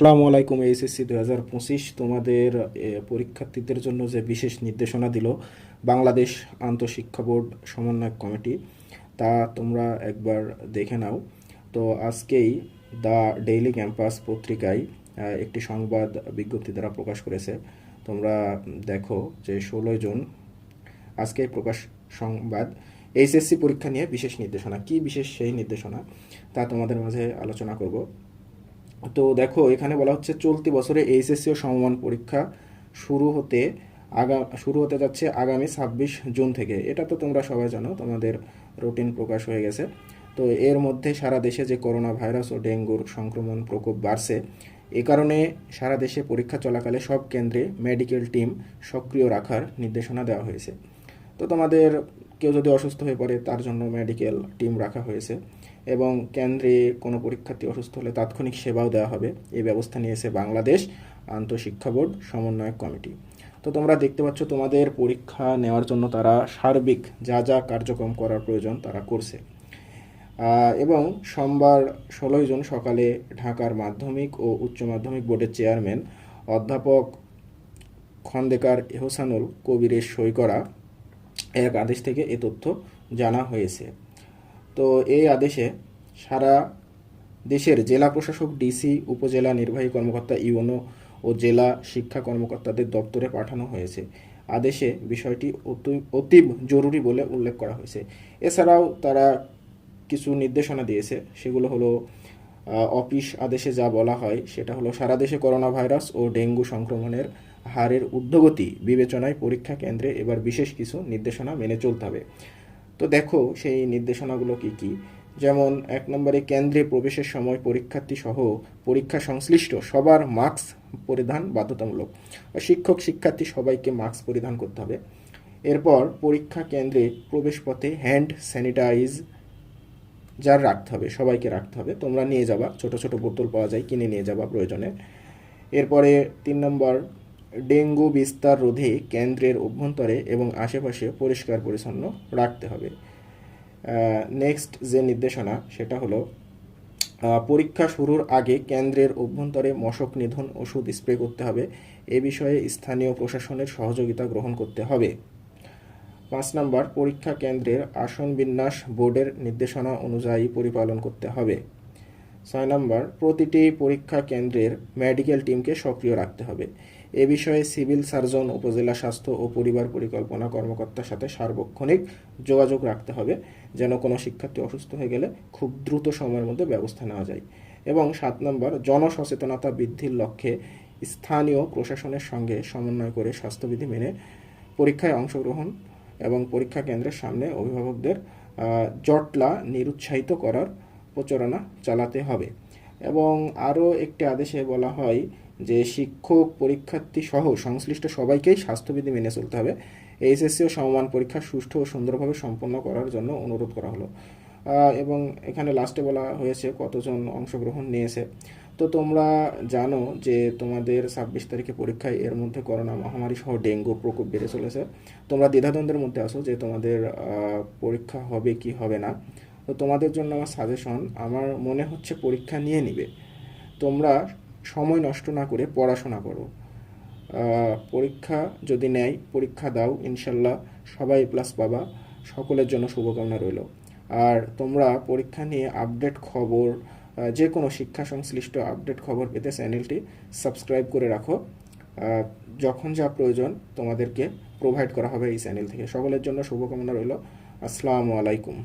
আসসালামু আলাইকুম। এইচএসসি 2025 তোমাদের পরীক্ষার্থীদের জন্য যে বিশেষ নির্দেশনা দিল বাংলাদেশ আন্তঃশিক্ষা বোর্ড সমন্বয় কমিটি, তা তোমরা একবার দেখে নাও। তো আজকেই দ্য ডেইলি ক্যাম্পাস পত্রিকায় একটি সংবাদ বিজ্ঞপ্তি দ্বারা প্রকাশ করেছে। তোমরা দেখো যে 16 জুন আজকে প্রকাশ সংবাদ, এইচএসসি পরীক্ষা নিয়ে বিশেষ নির্দেশনা। কি বিশেষ সেই নির্দেশনা তা তোমাদের মাঝে আলোচনা করব। তো দেখো, এখানে বলা হচ্ছে চলতি বছরে এইচএসসি ও সমমান পরীক্ষা শুরু হতে শুরু হতে যাচ্ছে আগামী 26 জুন থেকে। এটা তো তোমরা সবাই জানো, তোমাদের রুটিন প্রকাশ হয়ে গেছে। তো এর মধ্যে সারা দেশে যে করোনা ভাইরাস ও ডেঙ্গুর সংক্রমণ প্রকোপ বাড়ছে, এ কারণে সারা দেশে পরীক্ষা চলাকালে সব কেন্দ্রে মেডিকেল টিম সক্রিয় রাখার নির্দেশনা দেওয়া হয়েছে। তো তোমাদের কেউ যদি অসুস্থ হয়ে পড়ে তার জন্য মেডিকেল টিম রাখা হয়েছে, এবং কেন্দ্রে কোনো পরীক্ষার্থী অসুস্থ হলে তাৎক্ষণিক সেবাও দেওয়া হবে। এই ব্যবস্থা নিয়েছে বাংলাদেশ আন্তঃশিক্ষা বোর্ড সমন্বয়ক কমিটি। তো তোমরা দেখতে পাচ্ছ তোমাদের পরীক্ষা নেওয়ার জন্য তারা সার্বিক যা যা কার্যক্রম করার প্রয়োজন তারা করছে। এবং সোমবার 16 জুন সকালে ঢাকার মাধ্যমিক ও উচ্চ মাধ্যমিক বোর্ডের চেয়ারম্যান অধ্যাপক খন্দকার এহসানুল কবিরের সই করা এক আদেশ থেকে এ তথ্য জানা হয়েছে। তো এই আদেশে সারা দেশের জেলা প্রশাসক, ডিসি, উপজেলা নির্বাহী কর্মকর্তা, ইউনো ও জেলা শিক্ষা কর্মকর্তাদের দপ্তরে পাঠানো হয়েছে। আদেশে বিষয়টি অতীব জরুরি বলে উল্লেখ করা হয়েছে। এছাড়াও তারা কিছু নির্দেশনা দিয়েছে, সেগুলো হলো অফিস আদেশে যা বলা হয় সেটা হলো সারা দেশে করোনা ভাইরাস ও ডেঙ্গু সংক্রমণের হারের ঊর্ধ্বগতি বিবেচনায় পরীক্ষা কেন্দ্রে এবার বিশেষ কিছু নির্দেশনা মেনে চলতে হবে। তো দেখো সেই নির্দেশনাগুলো কি কি। যেমন 1 নম্বরে, কেন্দ্রে প্রবেশের সময় পরীক্ষার্থী সহ পরীক্ষা সংশ্লিষ্ট সবার মাস্ক পরিধান বাধ্যতামূলক। শিক্ষক, শিক্ষার্থী সবাইকে মাস্ক পরিধান করতে হবে। এরপর পরীক্ষা কেন্দ্রে প্রবেশপথে হ্যান্ড স্যানিটাইজ যার রাখতে হবে, সবাইকে রাখতে হবে। তোমরা নিয়ে যাবা, ছোট ছোট বোতল পাওয়া যায়, কিনে নিয়ে যাবা প্রয়োজনে। এরপরে 3 নম্বর, ডেঙ্গু বিস্তার রোধে কেন্দ্রের অভ্যন্তরে এবং আশেপাশে পরিষ্কার পরিচ্ছন্ন রাখতে হবে। নেক্সট যে নির্দেশনা সেটা হলো পরীক্ষা শুরুর আগে কেন্দ্রের অভ্যন্তরে মশক নিধন ওষুধ স্প্রে করতে হবে। এ বিষয়ে স্থানীয় প্রশাসনের সহযোগিতা গ্রহণ করতে হবে। 5 নম্বর, পরীক্ষা কেন্দ্রের আসন বিন্যাস বোর্ডের নির্দেশনা অনুযায়ী পরিপালন করতে হবে। 6 নম্বর, প্রতিটি পরীক্ষা কেন্দ্রের মেডিকেল টিমকে সক্রিয় রাখতে হবে। এ বিষয়ে সিভিল সার্জন, উপজেলা স্বাস্থ্য ও পরিবার পরিকল্পনা কর্মকর্তার সাথে সার্বক্ষণিক যোগাযোগ রাখতে হবে, যেন কোনো শিক্ষার্থী অসুস্থ হয়ে গেলে খুব দ্রুত সময়ের মধ্যে ব্যবস্থা নেওয়া যায়। এবং 7 নম্বর, জনসচেতনতা বৃদ্ধির লক্ষ্যে স্থানীয় প্রশাসনের সঙ্গে সমন্বয় করে স্বাস্থ্যবিধি মেনে পরীক্ষায় অংশগ্রহণ এবং পরীক্ষা কেন্দ্রের সামনে অভিভাবকদের জটলা নিরুৎসাহিত করার প্রচারণা চালাতে হবে। এবং আরও একটি আদেশে বলা হয় যে শিক্ষক, পরীক্ষার্থী সহ সংশ্লিষ্ট সবাইকেই স্বাস্থ্যবিধি মেনে চলতে হবে। এইচএসসি ও সমমান পরীক্ষা সুষ্ঠু ও সুন্দরভাবে সম্পন্ন করার জন্য অনুরোধ করা হলো। এবং এখানে লাস্টে বলা হয়েছে কতজন অংশগ্রহণ নিয়েছে। তো তোমরা জানো যে তোমাদের 26 তারিখে পরীক্ষায়, এর মধ্যে করোনা মহামারী সহ ডেঙ্গুর প্রকোপ বেড়ে চলেছে। তোমরা দ্বিধাদ্বন্দ্বের মধ্যে আছো যে তোমাদের পরীক্ষা হবে কি হবে না। তো তোমাদের জন্য আমার সাজেশন, আমার মনে হচ্ছে পরীক্ষা নিয়ে নিবে। তোমরা সময় নষ্ট না করে পড়াশোনা করো। পরীক্ষা যদি নেয়, পরীক্ষা দাও, ইনশাল্লাহ সবাই প্লাস পাবা। সকলের জন্য শুভকামনা রইল। আর তোমরা পরীক্ষা নিয়ে আপডেট খবর, যে কোনো শিক্ষা সংশ্লিষ্ট আপডেট খবর পেতে চ্যানেলটি সাবস্ক্রাইব করে রাখো। যখন যা প্রয়োজন তোমাদেরকে প্রোভাইড করা হবে এই চ্যানেল থেকে। সকলের জন্য শুভকামনা রইল। আসসালামু আলাইকুম।